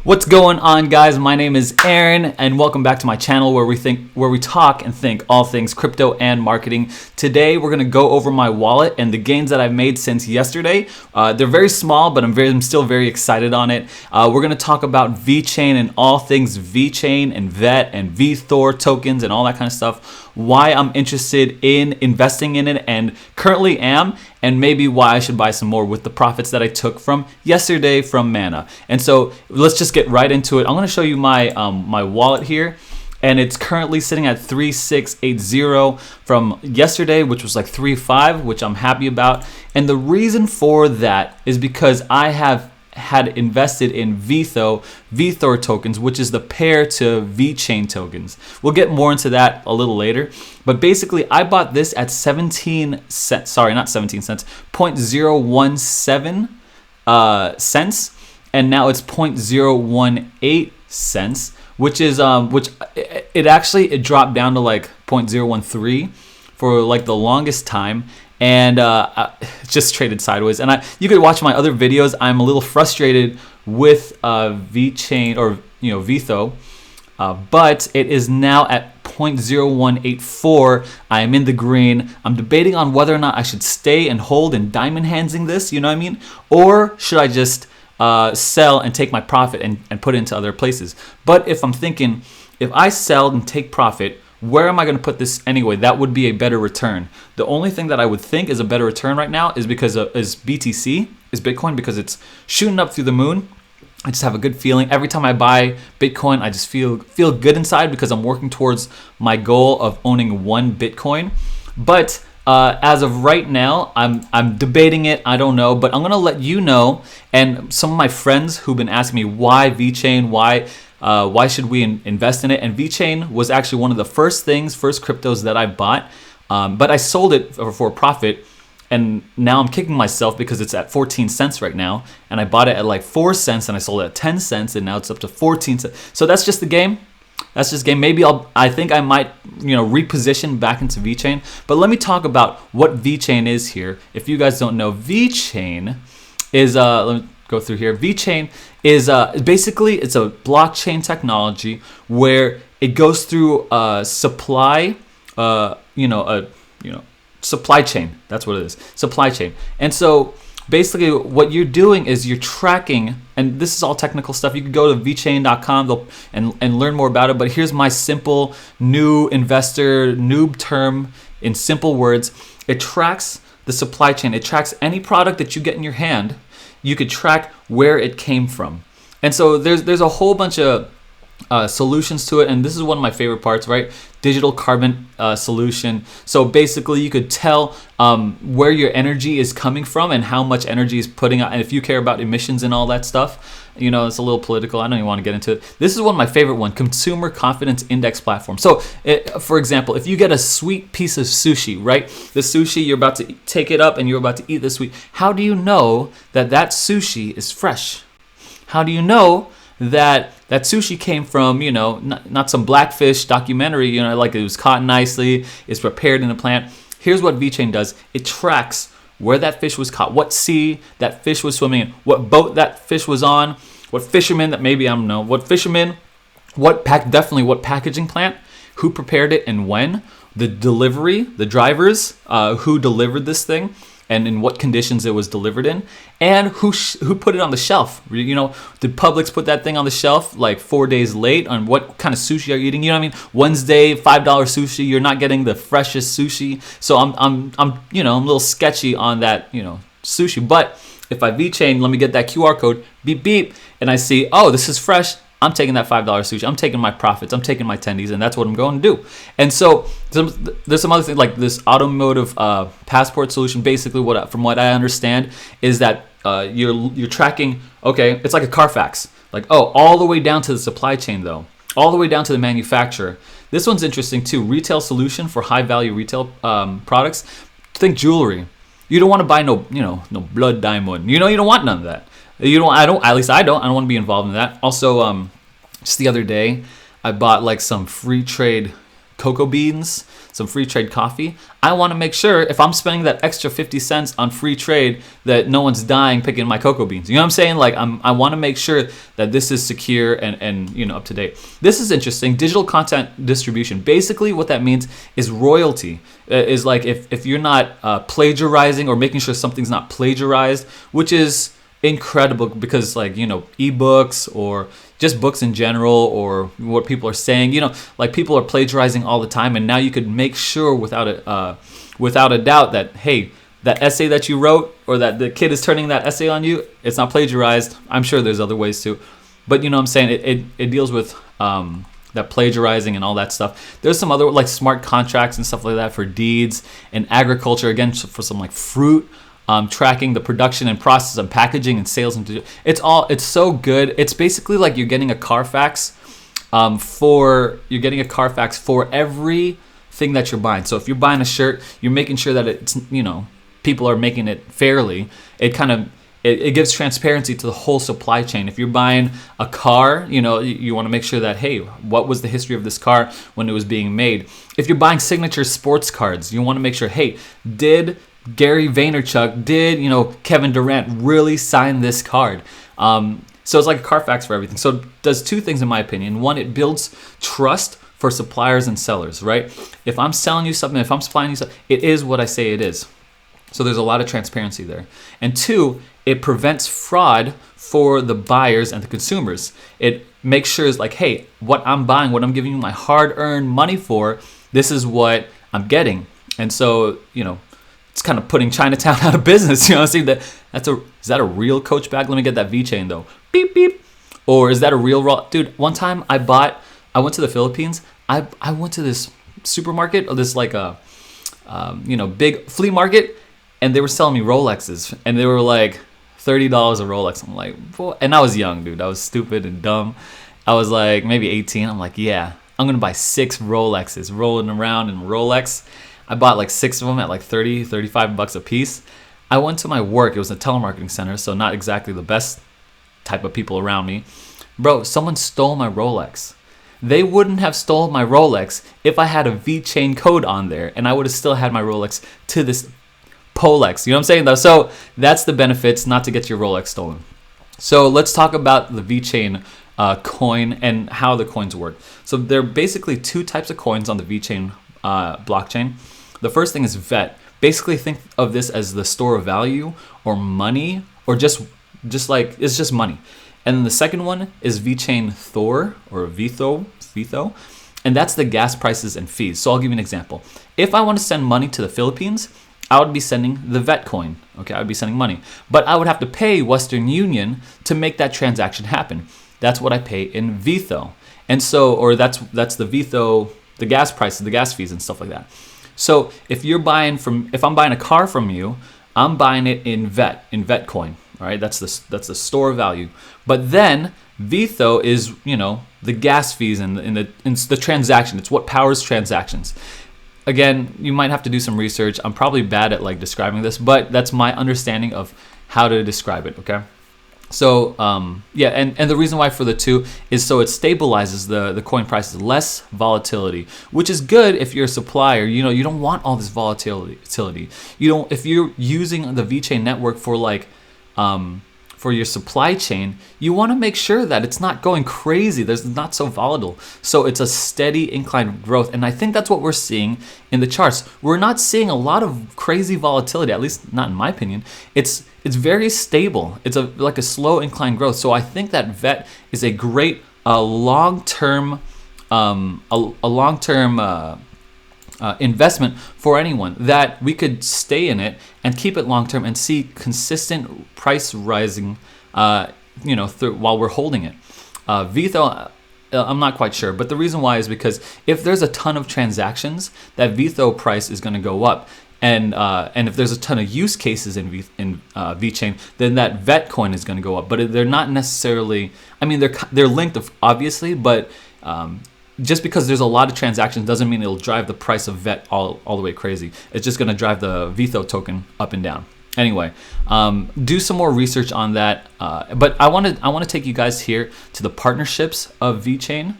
What's going on, guys? My name is Aaron and welcome back to my channel where we talk and think all things crypto and marketing. Today we're going to go over my wallet and the gains that I've made since yesterday. They're very small, but I'm still very excited on it. We're going to talk about VeChain and all things VeChain and VET and VThor tokens and all that kind of stuff. Why I'm interested in investing in it and currently am, and maybe why I should buy some more with the profits that I took from yesterday from Mana. And so let's just get right into it. I'm going to show you my my wallet here, and it's currently sitting at 3680 from yesterday, which was like 35, which I'm happy about. And the reason for that is because I had invested in VThor tokens, which is the pair to VeChain tokens. We'll get more into that a little later. But basically, I bought this at 17 cents. Sorry, not 17 cents. 0.017 cents, and now it's 0.018 cents, which is it dropped down to like 0.013 for like the longest time. And just traded sideways. And you could watch my other videos. I'm a little frustrated with VeChain or VThor, but it is now at 0.0184. I am in the green. I'm debating on whether or not I should stay and hold and diamond handsing this. You know what I mean? Or should I just sell and take my profit and put it into other places? But if I'm thinking, if I sell and take profit, where am I going to put this anyway? That would be a better return. The only thing that I would think is a better return right now is because is BTC, is Bitcoin, because it's shooting up through the moon. I just have a good feeling. Every time I buy Bitcoin, I just feel good inside because I'm working towards my goal of owning one Bitcoin. But as of right now, I'm debating it. I don't know, but I'm going to let you know. And some of my friends who've been asking me why VeChain, why should we invest in it? And VeChain was actually one of the first cryptos that I bought, but I sold it for a profit, and now I'm kicking myself because it's at 14 cents right now, and I bought it at like 4 cents, and I sold it at 10 cents, and now it's up to 14 cents. So that's just the game. That's just game. Maybe I think I might reposition back into VeChain. But let me talk about what VeChain is here. If you guys don't know, VeChain is let me go through here. VeChain is basically, it's a blockchain technology where it goes through supply supply chain. That's what it is, supply chain. And so basically what you're doing is you're tracking, and this is all technical stuff. You can go to vechain.com and learn more about it. But here's my simple new investor noob term in simple words. It tracks the supply chain. It tracks any product that you get in your hand. You could track where it came from. And so there's a whole bunch of solutions to it, and this is one of my favorite parts, right? Digital carbon solution. So basically you could tell where your energy is coming from and how much energy is putting out, and if you care about emissions and all that stuff. It's a little political. I don't even want to get into it. This is one of my favorite ones, Consumer Confidence Index platform. So, for example, if you get a sweet piece of sushi, right? The sushi, you're about to take it up and you're about to eat the sweet. How do you know that sushi is fresh? How do you know that sushi came from, not some Blackfish documentary, like it was caught nicely, it's prepared in a plant? Here's what VeChain does. It tracks where that fish was caught, what sea that fish was swimming in, what boat that fish was on, what fisherman that maybe, I don't know, what fisherman, what packaging plant, who prepared it and when, the delivery, the drivers, who delivered this thing, and in what conditions it was delivered in, and who put it on the shelf. Did Publix put that thing on the shelf like 4 days late? On what kind of sushi are you eating? You know what I mean? Wednesday, $5 sushi. You're not getting the freshest sushi. So I'm a little sketchy on that sushi. But if I VeChain, let me get that QR code, beep beep, and I see, oh, this is fresh. I'm taking that $5 sushi. I'm taking my profits. I'm taking my tendies, and that's what I'm going to do. And so there's some other things like this automotive passport solution. Basically, from what I understand is that you're tracking. Okay, it's like a Carfax. Like, all the way down to the supply chain, though, all the way down to the manufacturer. This one's interesting too. Retail solution for high value retail products. Think jewelry. You don't want to buy no blood diamond. You don't want none of that. I don't want to be involved in that. Also, just the other day, I bought like some free trade cocoa beans, some free trade coffee. I want to make sure if I'm spending that extra 50 cents on free trade that no one's dying picking my cocoa beans. You know what I'm saying? Like I want to make sure that this is secure and up to date. This is interesting. Digital content distribution. Basically what that means is royalty. Is like if you're not plagiarizing or making sure something's not plagiarized, which is incredible because like ebooks or just books in general or what people are saying, like people are plagiarizing all the time, and now you could make sure without a doubt that hey, that essay that you wrote or that the kid is turning that essay on you, it's not plagiarized. I'm sure there's other ways too, but you know what I'm saying, it deals with that plagiarizing and all that stuff. There's some other like smart contracts and stuff like that for deeds and agriculture, again for some like fruit. Tracking the production and process of packaging and sales, and it's so good. It's basically like you're getting a Carfax for everything that you're buying. So if you're buying a shirt, you're making sure that it's people are making it fairly. It gives transparency to the whole supply chain. If you're buying a car, you want to make sure that hey, what was the history of this car when it was being made? If you're buying signature sports cards, you want to make sure hey, did Gary Vaynerchuk, did Kevin Durant really sign this card? So it's like a Carfax for everything. So it does two things in my opinion. One, it builds trust for suppliers and sellers, right? If I'm selling you something, if I'm supplying you something, it is what I say it is. So there's a lot of transparency there. And two, it prevents fraud for the buyers and the consumers. It makes sure it's like, hey, what I'm buying, what I'm giving you my hard-earned money for, this is what I'm getting. And so, it's kind of putting Chinatown out of business. See is that a real Coach bag? Let me get that VeChain though. Beep beep. Or is that a real raw? Dude, one time I went to the Philippines. I went to this supermarket or this like a big flea market, and they were selling me Rolexes, and they were like $30 a Rolex. I'm like, boy, and I was young, dude. I was stupid and dumb. I was like maybe 18. I'm like, yeah, I'm gonna buy 6 Rolexes, rolling around in Rolex. I bought like 6 of them at like 30, 35 bucks a piece. I went to my work. It was a telemarketing center, so not exactly the best type of people around me. Bro, someone stole my Rolex. They wouldn't have stolen my Rolex if I had a VeChain code on there, and I would have still had my Rolex to this Polex. You know what I'm saying though? So that's the benefits, not to get your Rolex stolen. So let's talk about the VeChain coin and how the coins work. So there are basically 2 types of coins on the VeChain blockchain. The first thing is VET. Basically think of this as the store of value or money, or just like it's just money. And then the second one is VeChain Thor or VeTho, and that's the gas prices and fees. So I'll give you an example. If I want to send money to the Philippines, I would be sending the VET coin. Okay, I would be sending money, but I would have to pay Western Union to make that transaction happen. That's what I pay in VeTho, and so that's the VeTho, the gas prices, the gas fees, and stuff like that. So if I'm buying a car from you, I'm buying it in VET coin. All right, that's the store value. But then VeTho is the gas fees and the transaction. It's what powers transactions. Again, you might have to do some research. I'm probably bad at like describing this, but that's my understanding of how to describe it. Okay. So and the reason why for the 2 is so it stabilizes the coin prices, less volatility, which is good if you're a supplier. You don't want all this volatility. If you're using the VeChain network for like for your supply chain, you want to make sure that it's not going crazy. There's not so volatile. So it's a steady incline growth. And I think that's what we're seeing in the charts. We're not seeing a lot of crazy volatility, at least not in my opinion. It's very stable. It's like a slow incline growth. So I think that VET is a great long-term investment for anyone, that we could stay in it and keep it long-term and see consistent price rising while we're holding it. VeTho, I'm not quite sure, but the reason why is because if there's a ton of transactions, that VeTho price is going to go up. And if there's a ton of use cases in VeChain, then that VET coin is going to go up. But they're not necessarily. I mean, they're linked, obviously, but just because there's a lot of transactions doesn't mean it'll drive the price of VET all the way crazy. It's just going to drive the VeTho token up and down. Anyway, do some more research on that. But I want to take you guys here to the partnerships of VeChain.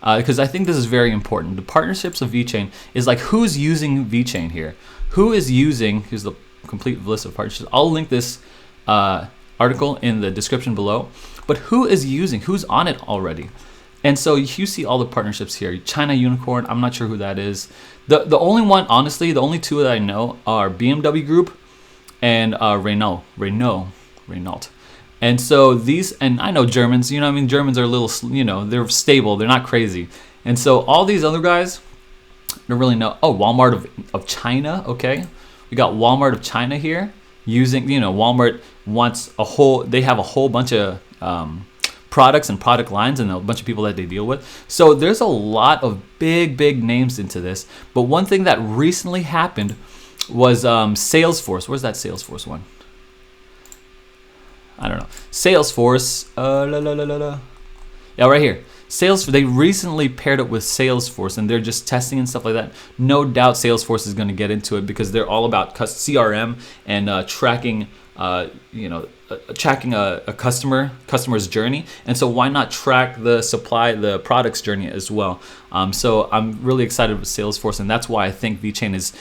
because I think this is very important. The partnerships of VeChain is like, who's using VeChain here? Who is using? Here's the complete list of partnerships. I'll link this article in the description below. But who is using? Who's on it already? And so you see all the partnerships here. China Unicorn, I'm not sure who that is. The only one, honestly, the only two that I know are BMW Group and Renault. And so these, and I know Germans, you know what I mean? Germans are a little, you know, they're stable. They're not crazy. And so all these other guys, don't really know. Oh, Walmart of China, okay. We got Walmart of China here using, you know, Walmart wants they have a whole bunch of products and product lines and a bunch of people that they deal with. So there's a lot of big names into this. But one thing that recently happened was Salesforce. Where's that Salesforce one? I don't know. Salesforce. Yeah, right here. Salesforce. They recently paired up with Salesforce, and they're just testing and stuff like that. No doubt Salesforce is going to get into it because they're all about CRM and tracking. Tracking a customer's journey, and so why not track the product's journey as well? So I'm really excited with Salesforce, and that's why I think VeChain is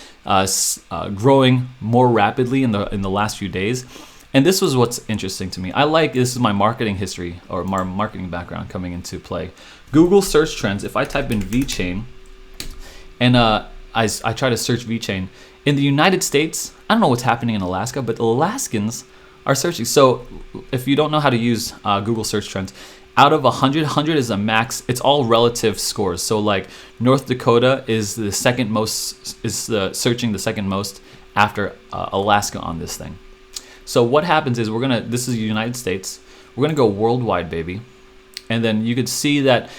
growing more rapidly in the last few days. And this was what's interesting to me. This is my marketing history or my marketing background coming into play. Google search trends. If I type in VeChain, and I try to search VeChain in the United States, I don't know what's happening in Alaska, but Alaskans are searching. So if you don't know how to use Google search trends, out of 100 is a max. It's all relative scores. So like North Dakota is the second most, searching the second most after Alaska on this thing. So what happens is this is the United States. We're gonna go worldwide, baby. And then you could see that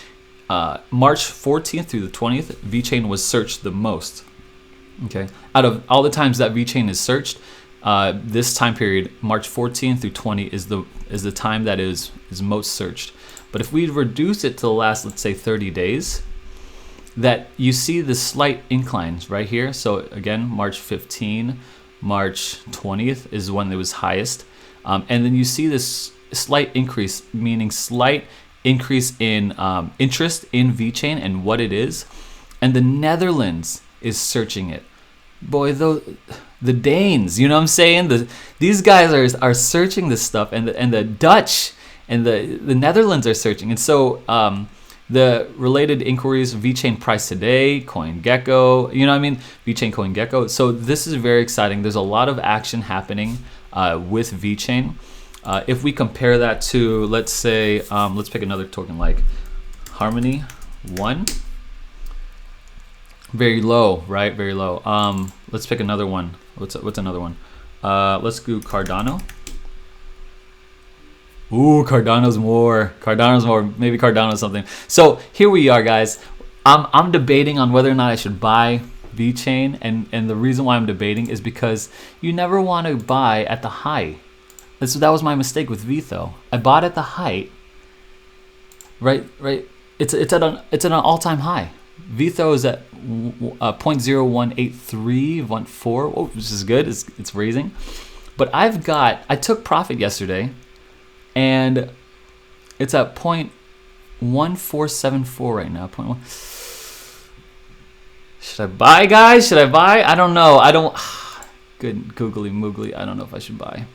March 14th through the 20th, VeChain was searched the most. Okay, out of all the times that VeChain is searched, this time period, March 14th through 20, is the time that is most searched. But if we reduce it to the last, let's say 30 days, that you see the slight inclines right here. So again, March 15, March 20th is when it was highest, and then you see this slight increase, meaning slight increase in interest in VeChain and what it is, and the Netherlands is searching it. Boy, the Danes, you know what I'm saying? These guys are searching this stuff, and the Dutch and the Netherlands are searching. And so the related inquiries, VeChain price today, CoinGecko, you know what I mean? VeChain, CoinGecko. So this is very exciting. There's a lot of action happening with VeChain. If we compare that to, let's say, let's pick another token like Harmony 1. Very low, right? Very low. Let's pick another one. What's another one? Let's do Cardano. Ooh, Cardano's more. Maybe Cardano's something. So here we are, guys. I'm debating on whether or not I should buy VeChain, and the reason why I'm debating is because you never want to buy at the high. That was my mistake with VeTho. I bought at the height. Right. It's at an all-time high. VeTho is at 0.018314, which is good. It's raising. But I took profit yesterday, and it's at 0.1474 right now. 0.1. Should I buy, guys? Should I buy? I don't know. Good googly moogly. I don't know if I should buy.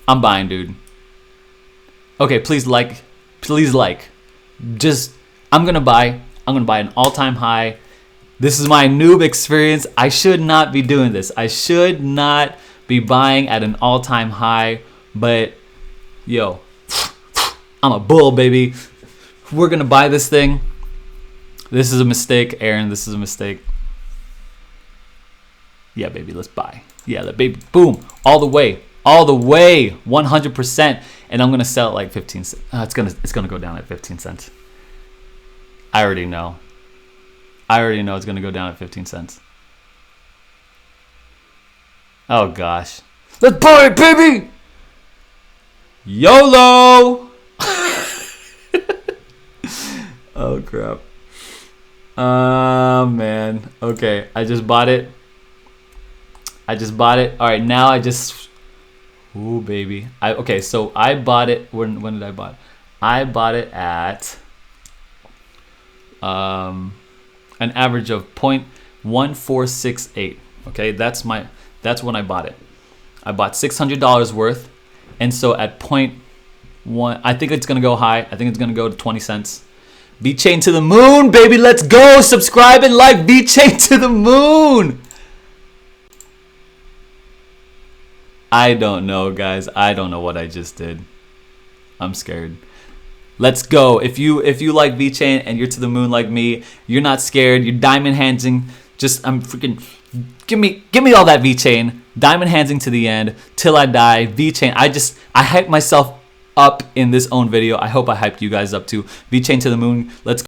I'm buying, dude. Okay, please like. I'm gonna buy an all-time high. This is my noob experience. I should not be doing this. I should not be buying at an all-time high, but yo, I'm a bull, baby. We're gonna buy this thing. This is a mistake, Aaron. This is a mistake. Yeah, baby, let's buy. Yeah, baby, boom, all the way, 100%. And I'm gonna sell it like 15 cents. It's gonna go down at 15 cents. I already know it's gonna go down at 15 cents. Oh gosh, let's buy it, baby. YOLO. Oh crap. Man. Okay, I just bought it. All right, now ooh, baby. Okay, so I bought it. When did I buy it? I bought it at an average of 0.1468. Okay, that's when I bought it. I bought $600 worth, and so at 0.1, I think it's gonna go high. I think it's gonna go to 20 cents. VeChain to the moon, baby. Let's go. Subscribe and like VeChain to the moon. I don't know, guys. I don't know what I just did. I'm scared. Let's go. If you like VeChain and you're to the moon like me, you're not scared. You're diamond handsing. I'm freaking. Give me all that VeChain. Diamond handsing to the end till I die. VeChain. I hyped myself up in this own video. I hope I hyped you guys up too. VeChain to the moon. Let's go.